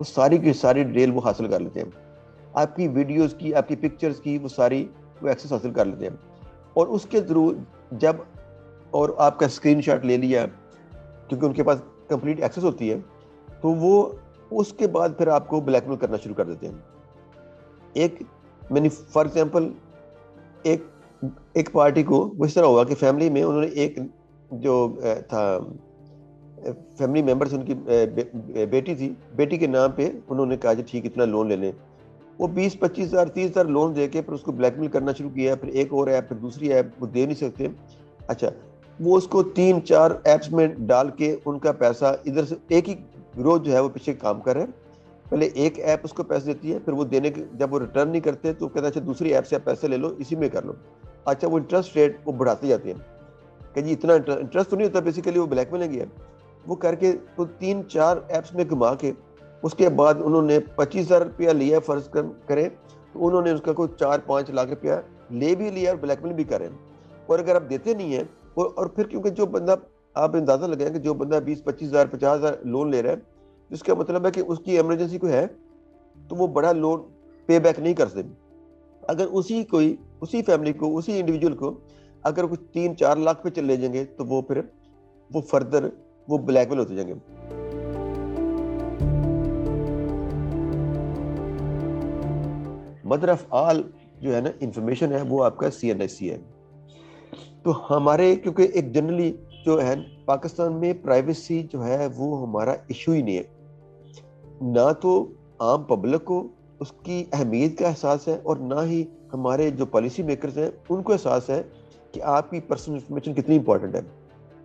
وہ ساری کی ساری ڈیٹیل وہ حاصل کر لیتے ہیں، آپ کی ویڈیوز کی، آپ کی پکچرز کی، وہ ساری وہ ایکسیس حاصل کر لیتے ہیں. اور اس کے تھرو جب اور آپ کا اسکرین شاٹ لے لیا، کیونکہ ان کے پاس کمپلیٹ ایکسیس ہوتی ہے، تو وہ اس کے بعد پھر آپ کو بلیک میل کرنا شروع کر دیتے ہیں. ایک میں نے فار ایگزامپل ایک پارٹی کو وہ اس طرح ہوا کہ فیملی میں انہوں نے ایک جو تھا فیملی ممبرس، ان کی بیٹی تھی، بیٹی کے نام پہ انہوں نے کہا کہ ٹھیک اتنا لون لے لیں. وہ 20-25,000 30,000 لون دے کے پھر اس کو بلیک میل کرنا شروع کیا. پھر ایک اور ایپ، پھر دوسری ایپ، وہ دے نہیں سکتے. اچھا، وہ اس کو 3-4 ایپس میں ڈال کے ان کا پیسہ ادھر سے ایک ہی گروہ جو ہے وہ پیچھے کام کر رہے ہیں. پہلے ایک ایپ اس کو پیسے دیتی ہے، پھر وہ دینے کے جب وہ ریٹرن نہیں کرتے تو کہتا ہے اچھا دوسری ایپ سے آپ پیسے لے لو، اسی میں کر لو. اچھا، وہ انٹرسٹ ریٹ وہ بڑھاتے جاتے ہیں کہ جی اتنا انٹرسٹ تو نہیں ہوتا، بیسیکلی وہ بلیک میلنگ ہے. وہ کر کے تو 3-4 ایپس میں گھما کے اس کے بعد انہوں نے 25,000 روپیہ لیا فرض کریں، تو انہوں نے اس کا کوئی 4-5 لاکھ روپیہ لے بھی لیا اور بلیک میل بھی کریں. اور اگر آپ دیتے نہیں ہیں اور پھر کیونکہ جو بندہ، آپ اندازہ لگائیں کہ جو بندہ 20-25,000 50,000 لون لے رہا ہے، جس کا مطلب ہے کہ اس کی ایمرجنسی کوئی ہے تو وہ بڑا لون پے بیک نہیں کر سکتے. اگر اسی فیملی کو، اسی انڈیویجول کو اگر کچھ 3-4 لاکھ پہ لے جائیں گے تو وہ پھر وہ فردر وہ بلیک میل ہوتے جائیں گے. مدر آف آل جو ہے نا انفارمیشن ہے وہ آپ کا CNIC ہے. تو ہمارے کیونکہ ایک جنرلی جو ہے پاکستان میں پرائیویسی جو ہے وہ ہمارا ایشو ہی نہیں ہے. نہ تو عام پبلک کو اس کی اہمیت کا احساس ہے، اور نہ ہی ہمارے جو پالیسی میکرز ہیں ان کو احساس ہے کہ آپ کی پرسنل انفارمیشن کتنی امپورٹنٹ ہے.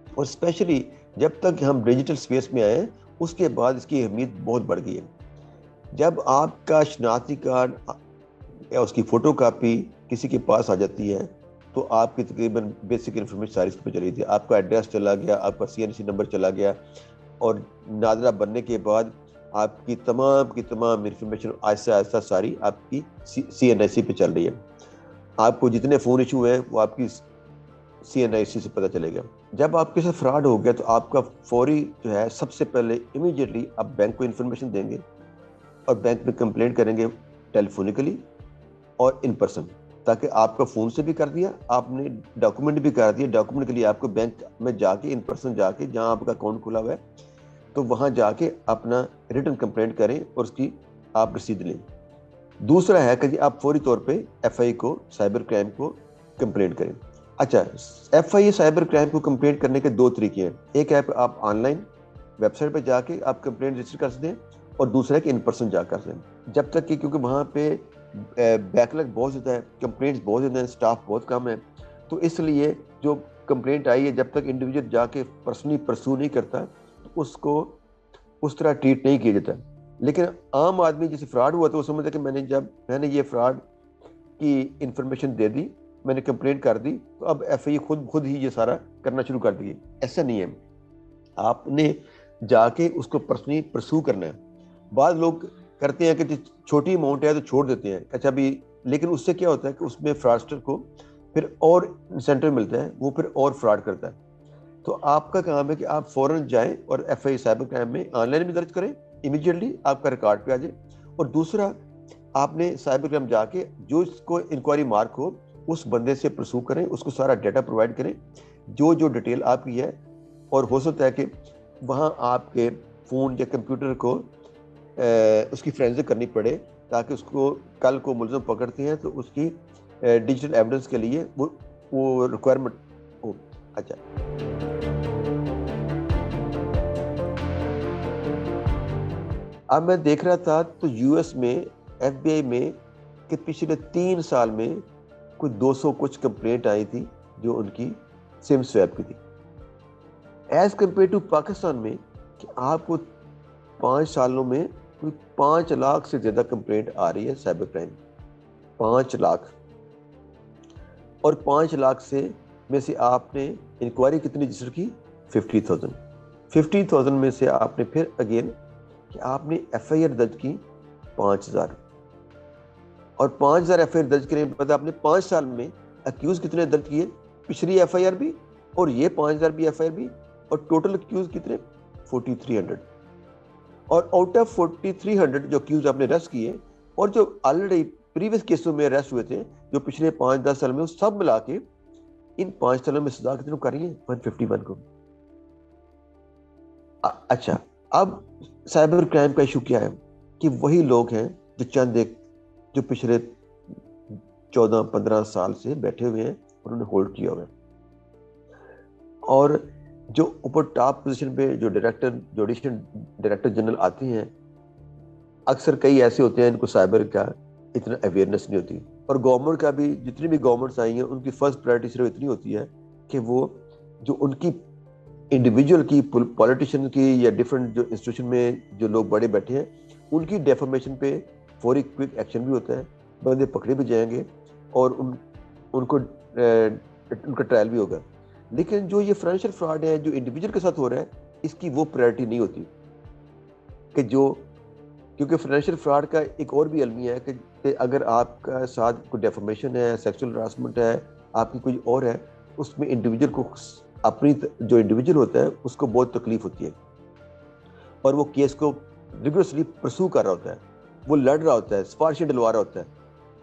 اور اسپیشلی جب تک ہم ڈیجیٹل سپیس میں آئے اس کے بعد اس کی اہمیت بہت بڑھ گئی ہے. جب آپ کا شناختی کارڈ یا اس کی فوٹو کاپی کسی کے پاس آ جاتی ہے تو آپ کی تقریباً بیسک انفارمیشن ساری اس پہ چلی تھی. آپ کا ایڈریس چلا گیا، آپ کا CNC نمبر چلا گیا، اور ناظرہ بننے کے بعد آپ کی تمام انفارمیشن آہستہ آہستہ ساری آپ کی CNIC پہ چل رہی ہے. آپ کو جتنے فون ایشو ہیں وہ آپ کی CNIC سے پتہ چلے گا. جب آپ کے ساتھ فراڈ ہو گیا تو آپ کا فوری جو ہے سب سے پہلے امیڈیٹلی آپ بینک کو انفارمیشن دیں گے، اور بینک میں کمپلینٹ کریں گے ٹیلیفونیکلی اور ان پرسن، تاکہ آپ کا فون سے بھی کر دیا، آپ نے ڈاکومنٹ بھی کر دیا. ڈاکومنٹ کے لیے آپ کو بینک میں جا کے ان پرسن جا کے جہاں آپ کا اکاؤنٹ کھلا ہوا ہے تو وہاں جا کے اپنا ریٹن کمپلینٹ کریں اور اس کی آپ رسید لیں. دوسرا ہے کہ جی آپ فوری طور پہ FIA کو، سائبر کرائم کو کمپلینٹ کریں. اچھا، FIA سائبر کرائم کو کمپلینٹ کرنے کے 2 طریقے ہیں. ایک ہے آپ آن لائن ویب سائٹ پہ جا کے آپ کمپلینٹ رجسٹر کر سکتے ہیں، اور دوسرا ہے کہ ان پرسن جا کر سکتے ہیں. جب تک کہ کیونکہ وہاں پہ بیک لگ بہت زیادہ ہے، کمپلینٹس بہت زیادہ ہیں، اسٹاف بہت کم ہے، تو اس لیے جو کمپلینٹ آئی ہے جب تک انڈیویجول جا کے پرسنلی پرسو نہیں کرتا تو اس کو اس طرح ٹریٹ نہیں کیا جاتا. لیکن عام آدمی جسے فراڈ ہوا تو وہ سمجھتا کہ میں نے یہ فراڈ کی انفارمیشن دے دی، میں نے کمپلینٹ کر دی، تو اب FIA خود ہی یہ سارا کرنا شروع کر دی. ایسا نہیں ہے، آپ نے جا کے اس کو پرسنلی پرسو کرنا ہے. بعض لوگ کرتے ہیں کہ چھوٹی اماؤنٹ ہے تو چھوڑ دیتے ہیں، اچھا بھی، لیکن اس سے کیا ہوتا ہے کہ اس میں فراڈسٹر کو پھر اور انسینٹیو ملتا ہے، وہ پھر اور فراڈ کرتا ہے. تو آپ کا کام ہے کہ آپ فوراً جائیں اور FIA سائبر کرائم میں آن لائن بھی درج کریں، امیڈیٹلی آپ کا ریکارڈ پہ آ جائے. اور دوسرا، آپ نے سائبر کرائم جا کے جو اس کو انکوائری مارک ہو اس بندے سے پرسو کریں، اس کو سارا ڈیٹا پرووائڈ کریں جو ڈیٹیل آپ کی ہے. اور ہو سکتا ہے کہ وہاں آپ کے فون یا کمپیوٹر کو اس کی فرینزک کرنی پڑے، تاکہ اس کو کل کو ملزم پکڑتے ہیں تو اس کی ڈیجیٹل ایویڈنس کے لیے وہ ریکوائرمنٹ ہو. اچھا، اب میں دیکھ رہا تھا تو US میں FBI میں کہ پچھلے 3 سال میں کوئی 200 کچھ کمپلینٹ آئی تھی جو ان کی سم سویپ کی تھی، ایز کمپیئر ٹو پاکستان میں کہ آپ کو 5 سالوں میں کوئی 5 لاکھ سے زیادہ کمپلینٹ آ رہی ہے سائبر کرائم. 5 لاکھ، اور 5 لاکھ میں سے آپ نے انکوائری کتنی رجسٹر کی؟ 50,000 میں سے آپ نے پھر اگین کہ آپ نے FIR درج کی 5,000، اور 5,000 FIR درج کرنے کے بعد آپ نے 5 سال میں اکیوز کتنے درج کیے؟ پچھلی FIR بھی اور یہ 5,000 بھی FIR بھی، اور ٹوٹل اکیوز کتنے؟ 4,300. اور آؤٹ آف 4300 جو اکیوز آپ نے اریسٹ کیے اور جو آلریڈی پریویس کیسوں میں اریسٹ ہوئے تھے جو پچھلے 5-10 سال میں، وہ سب ملا کے ان 5 سالوں میں سزا کتنے کر رہی ہے؟ 151 کو. اچھا، اب سائبر کرائم کا ایشو کیا ہے کہ وہی لوگ ہیں جو چند ایک جو پچھلے 14-15 سال سے بیٹھے ہوئے ہیں، انہوں نے ہولڈ کیا ہوا ہے. اور جو اوپر ٹاپ پوزیشن پہ جو جوڈیشل ڈائریکٹر جنرل آتے ہیں، اکثر کئی ایسے ہوتے ہیں ان کو سائبر کا اتنا اویئرنیس نہیں ہوتی. اور گورنمنٹ کا بھی، جتنی بھی گورنمنٹس آئی ہیں ان کی فرسٹ پرائرٹی صرف اتنی ہوتی ہے کہ وہ جو ان کی انڈیویجول کی، پولیٹیشین کی یا ڈفرینٹ جو انسٹیٹیوشن میں جو لوگ بڑے بیٹھے ہیں ان کی ڈیفامیشن پہ فوری کوئک ایکشن بھی ہوتا ہے، بندے پکڑے بھی جائیں گے اور ان کو ان کا ٹرائل بھی ہوگا. لیکن جو یہ فائنینشیل فراڈ ہے جو انڈیویجول کے ساتھ ہو رہا ہے، اس کی وہ پرائرٹی نہیں ہوتی کہ جو، کیونکہ فائنینشیل فراڈ کا ایک اور بھی المیہ ہے کہ اگر آپ کا ساتھ کوئی ڈیفامیشن ہے، سیکسول ہراسمنٹ ہے، آپ کی کوئی اور ہے، اس میں انڈیویجول کو اپنی جو انڈیویجول ہوتا ہے اس کو بہت تکلیف ہوتی ہے اور وہ کیس کو ریگولسلی پرسو کر رہا ہوتا ہے، وہ لڑ رہا ہوتا ہے، سفارشیں ڈلوا رہا ہوتا ہے.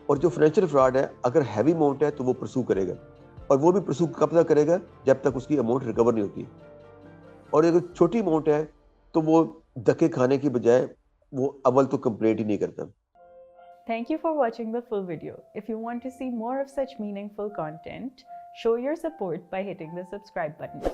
اور جو فائنینشیل فراڈ ہے اگر ہیوی اماؤنٹ ہے تو وہ پرسو کرے گا، اور وہ بھی پرسو کب تک کرے گا؟ جب تک اس کی اماؤنٹ ریکور نہیں ہوتی. اور اگر چھوٹی اماؤنٹ ہے تو وہ دھکے کھانے کی بجائے وہ اول تو کمپلینٹ ہی نہیں کرتا. Thank you for watching the full video. If you want to see more of such meaningful content, show your support by hitting the subscribe button.